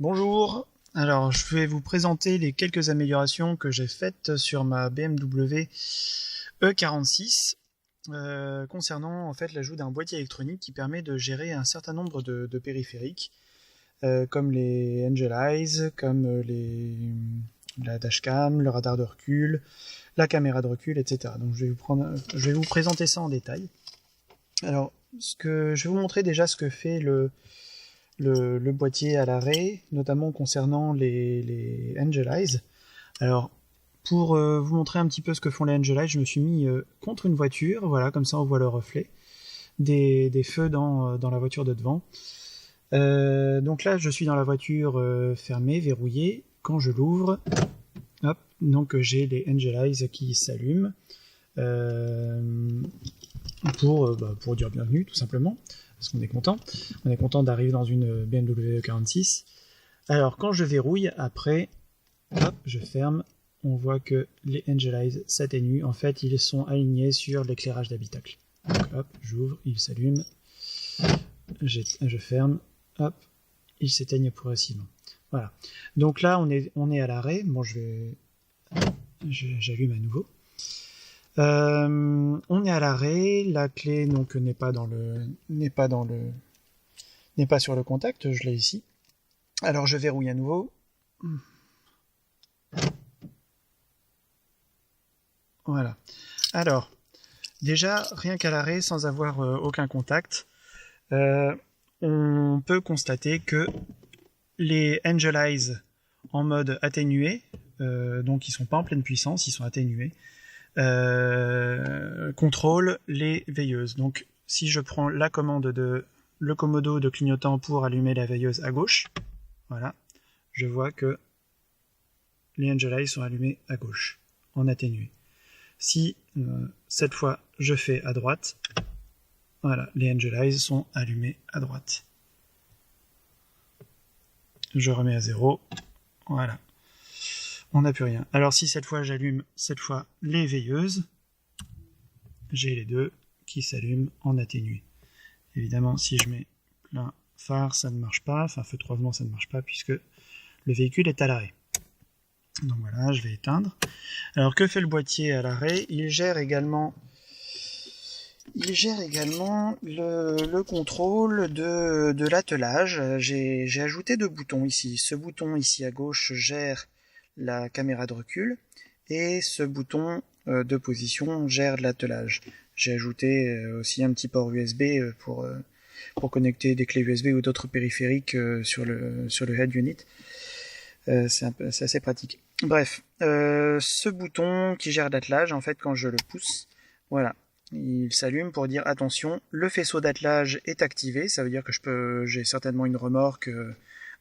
Bonjour, alors je vais vous présenter les quelques améliorations que j'ai faites sur ma BMW E46 concernant en fait l'ajout d'un boîtier électronique qui permet de gérer un certain nombre de périphériques comme les Angel Eyes, comme la dashcam, le radar de recul, la caméra de recul, etc. Donc je vais vous présenter ça en détail. Alors je vais vous montrer déjà ce que fait le boîtier à l'arrêt, notamment concernant les Angel Eyes. Alors, pour vous montrer un petit peu ce que font les Angel Eyes, je me suis mis contre une voiture, voilà, comme ça on voit le reflet des feux dans la voiture de devant. Donc là, je suis dans la voiture fermée, verrouillée. Quand je l'ouvre, hop, donc j'ai les Angel Eyes qui s'allument pour dire bienvenue, tout simplement. Parce qu'on est content. On est content d'arriver dans une BMW 46. Alors, quand je verrouille, après, hop, je ferme, on voit que les Angel Eyes s'atténuent. En fait, ils sont alignés sur l'éclairage d'habitacle. Donc, hop, j'ouvre, ils s'allument. Je ferme, hop, ils s'éteignent progressivement. Voilà. Donc là, on est à l'arrêt. Bon, j'allume à nouveau. On est à l'arrêt, la clé donc n'est pas sur le contact, je l'ai ici. Alors je verrouille à nouveau. Voilà. Alors, déjà, rien qu'à l'arrêt, sans avoir aucun contact, on peut constater que les Angel Eyes en mode atténué, donc ils sont pas en pleine puissance, ils sont atténués, contrôle les veilleuses. Donc si je prends la commande de le commodo de clignotant pour allumer la veilleuse à gauche, voilà, je vois que les Angel Eyes sont allumés à gauche, en atténué. Si cette fois je fais à droite, voilà, les Angel Eyes sont allumés à droite. Je remets à 0, voilà. On n'a plus rien. Alors si cette fois j'allume les veilleuses, j'ai les deux qui s'allument en atténué. Évidemment, si je mets plein phare, ça ne marche pas, enfin feu de croisement, ça ne marche pas puisque le véhicule est à l'arrêt. Donc voilà, je vais éteindre. Alors que fait le boîtier à l'arrêt? Il gère également le contrôle de l'attelage. J'ai ajouté deux boutons ici. Ce bouton ici à gauche gère la caméra de recul et ce bouton de position gère l'attelage. J'ai ajouté aussi un petit port USB pour connecter des clés USB ou d'autres périphériques sur le head unit. C'est assez pratique. Bref, ce bouton qui gère l'attelage, en fait, quand je le pousse, voilà, il s'allume pour dire attention, le faisceau d'attelage est activé. Ça veut dire que j'ai certainement une remorque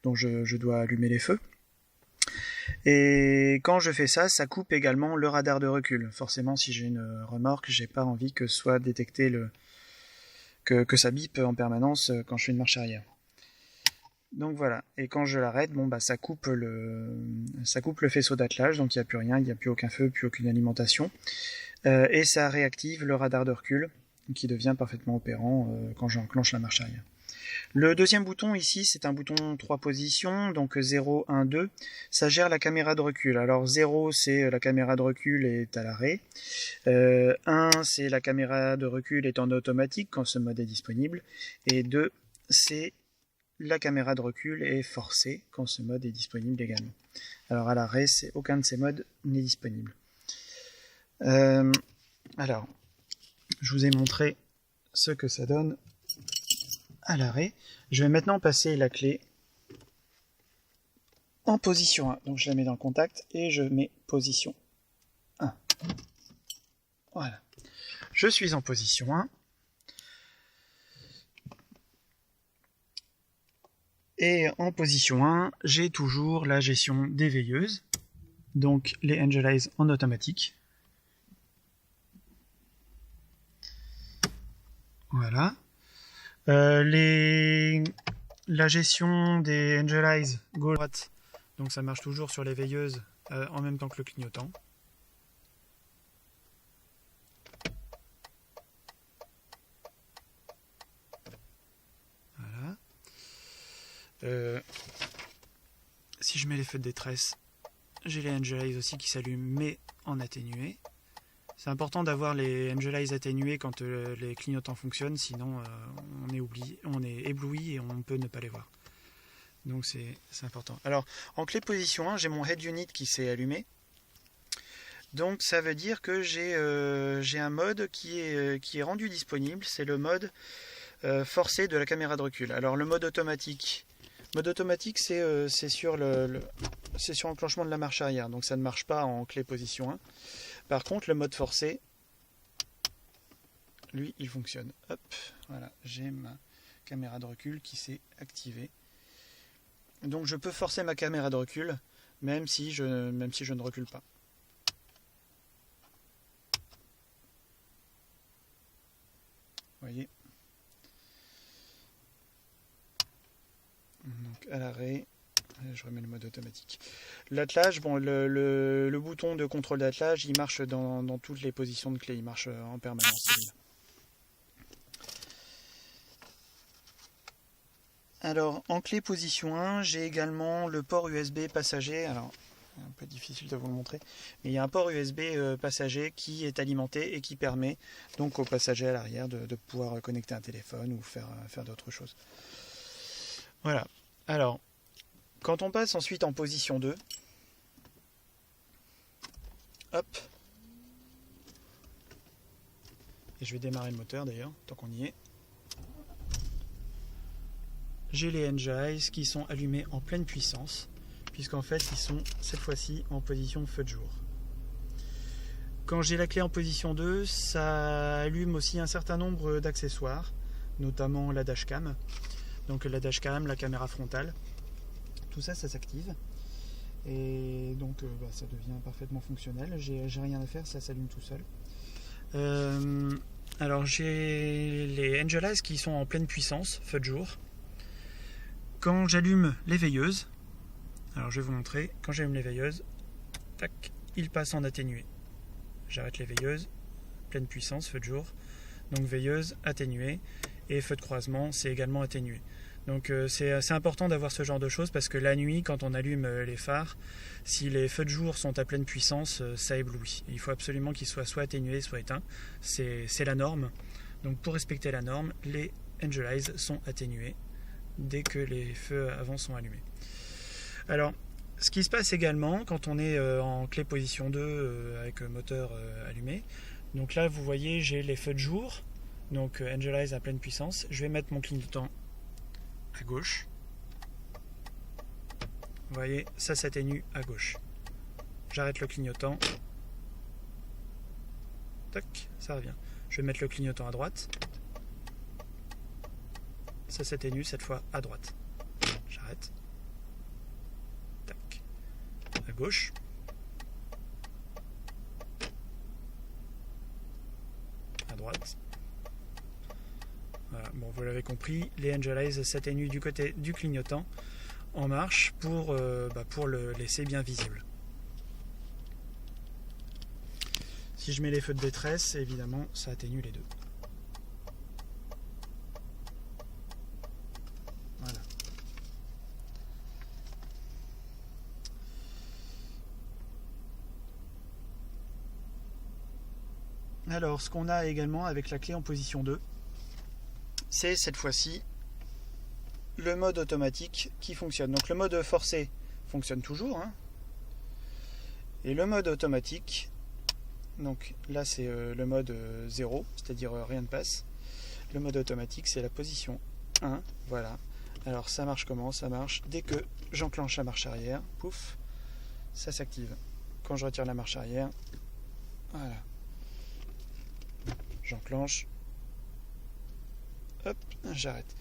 dont je dois allumer les feux. Et quand je fais ça, ça coupe également le radar de recul. Forcément, si j'ai une remorque, j'ai pas envie que soit détecté que ça bip en permanence quand je fais une marche arrière. Donc voilà. Et quand je l'arrête, bon bah ça coupe le faisceau d'attelage, donc il n'y a plus rien, il n'y a plus aucun feu, plus aucune alimentation. Et ça réactive le radar de recul, qui devient parfaitement opérant quand j'enclenche la marche arrière. Le deuxième bouton ici, c'est un bouton 3 positions, donc 0, 1, 2. Ça gère la caméra de recul. Alors 0, c'est la caméra de recul est à l'arrêt. 1, c'est la caméra de recul est en automatique quand ce mode est disponible. Et 2, c'est la caméra de recul est forcée quand ce mode est disponible également. Alors à l'arrêt, aucun de ces modes n'est disponible. Alors, je vous ai montré ce que ça donne à l'arrêt. Je vais maintenant passer la clé en position 1. Donc je la mets dans le contact et je mets position 1. Voilà. Je suis en position 1. Et en position 1, j'ai toujours la gestion des veilleuses. Donc les Angel Eyes en automatique. Voilà. La gestion des Angel Eyes gauche-droite, donc ça marche toujours sur les veilleuses en même temps que le clignotant. Voilà. Si je mets les feux de détresse, j'ai les Angel Eyes aussi qui s'allument, mais en atténué. C'est important d'avoir les Angel Eyes atténués quand les clignotants fonctionnent, sinon on est ébloui et on peut ne pas les voir. Donc c'est important. Alors en clé position 1, j'ai mon Head Unit qui s'est allumé. Donc ça veut dire que j'ai un mode qui est rendu disponible, c'est le mode forcé de la caméra de recul. Alors le mode automatique, c'est sur l'enclenchement de la marche arrière, donc ça ne marche pas en clé position 1. Par contre le mode forcé, lui il fonctionne. Hop, voilà, j'ai ma caméra de recul qui s'est activée. Donc je peux forcer ma caméra de recul même si je ne recule pas. Vous voyez. Donc à l'arrêt, je remets le mode automatique. L'attelage, bon, le bouton de contrôle d'attelage, il marche dans toutes les positions de clé, il marche en permanence. Alors en clé position 1, j'ai également le port USB passager. Alors un peu difficile de vous le montrer, mais il y a un port USB passager qui est alimenté et qui permet donc aux passagers à l'arrière de pouvoir connecter un téléphone ou faire d'autres choses. Voilà. Alors, quand on passe ensuite en position 2, hop, et je vais démarrer le moteur d'ailleurs, tant qu'on y est. J'ai les Angel Eyes qui sont allumés en pleine puissance, puisqu'en fait ils sont cette fois-ci en position feu de jour. Quand j'ai la clé en position 2, ça allume aussi un certain nombre d'accessoires, notamment la dashcam. Donc la dashcam, la caméra frontale, tout ça, ça s'active. Et donc ça devient parfaitement fonctionnel. J'ai rien à faire, ça s'allume tout seul. Alors j'ai les Angel Eyes qui sont en pleine puissance, feu de jour. Quand j'allume les veilleuses, alors je vais vous montrer, quand j'allume les veilleuses, tac, il passe en atténué. J'arrête les veilleuses, pleine puissance, feu de jour. Donc veilleuse, atténuée, et feu de croisement, c'est également atténué. Donc c'est important d'avoir ce genre de choses parce que la nuit, quand on allume les phares, si les feux de jour sont à pleine puissance, ça éblouit. Il faut absolument qu'ils soient soit atténués, soit éteints. C'est la norme. Donc pour respecter la norme, les Angel Eyes sont atténués dès que les feux avant sont allumés. Alors, ce qui se passe également quand on est en clé position 2 avec moteur allumé, donc là vous voyez j'ai les feux de jour, donc Angel Eyes à pleine puissance. Je vais mettre mon clignotant à gauche. Vous voyez, ça s'atténue à gauche. J'arrête le clignotant. Tac, ça revient. Je vais mettre le clignotant à droite. Ça s'atténue cette fois à droite. J'arrête. Tac. À gauche. À droite. Voilà, bon, vous l'avez compris, les Angel Eyes s'atténuent du côté du clignotant en marche pour le laisser bien visible. Si je mets les feux de détresse, évidemment, ça atténue les deux. Voilà. Alors, ce qu'on a également avec la clé en position 2, c'est cette fois-ci le mode automatique qui fonctionne. Donc le mode forcé fonctionne toujours, hein. Et le mode automatique, donc là c'est le mode 0, c'est-à-dire rien ne passe. Le mode automatique c'est la position 1, voilà. Alors ça marche comment? Ça marche dès que j'enclenche la marche arrière, pouf, ça s'active. Quand je retire la marche arrière, voilà. J'enclenche, hop, j'arrête.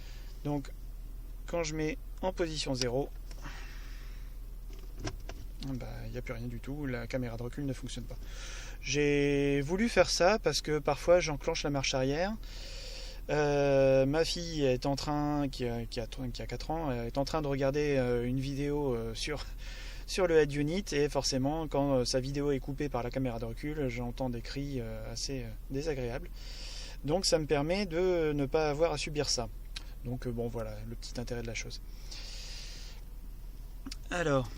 Donc quand je mets en position 0, il n'y a plus rien du tout, la caméra de recul ne fonctionne pas. J'ai voulu faire ça parce que parfois j'enclenche la marche arrière. Ma fille est en train, qui a 4 ans, est en train de regarder une vidéo sur le Head Unit, et forcément quand sa vidéo est coupée par la caméra de recul, j'entends des cris assez désagréables. Donc ça me permet de ne pas avoir à subir ça. Donc bon voilà, le petit intérêt de la chose. Alors,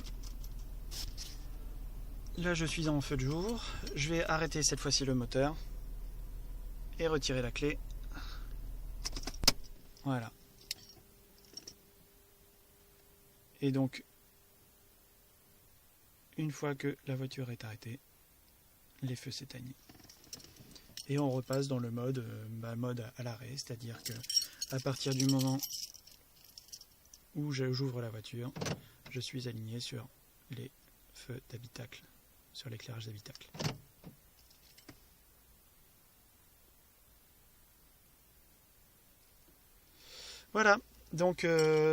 là je suis en feu de jour. Je vais arrêter cette fois-ci le moteur et retirer la clé. Voilà. Et donc, une fois que la voiture est arrêtée, les feux s'éteignent. Et on repasse dans le mode, mode à l'arrêt, c'est-à-dire que à partir du moment où j'ouvre la voiture, je suis aligné sur les feux d'habitacle, sur l'éclairage d'habitacle. Voilà, donc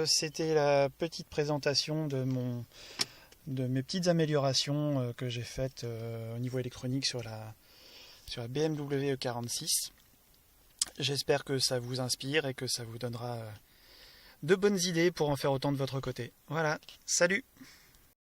c'était la petite présentation de mes petites améliorations que j'ai faites au niveau électronique sur la BMW E46. J'espère que ça vous inspire et que ça vous donnera de bonnes idées pour en faire autant de votre côté. Voilà, salut!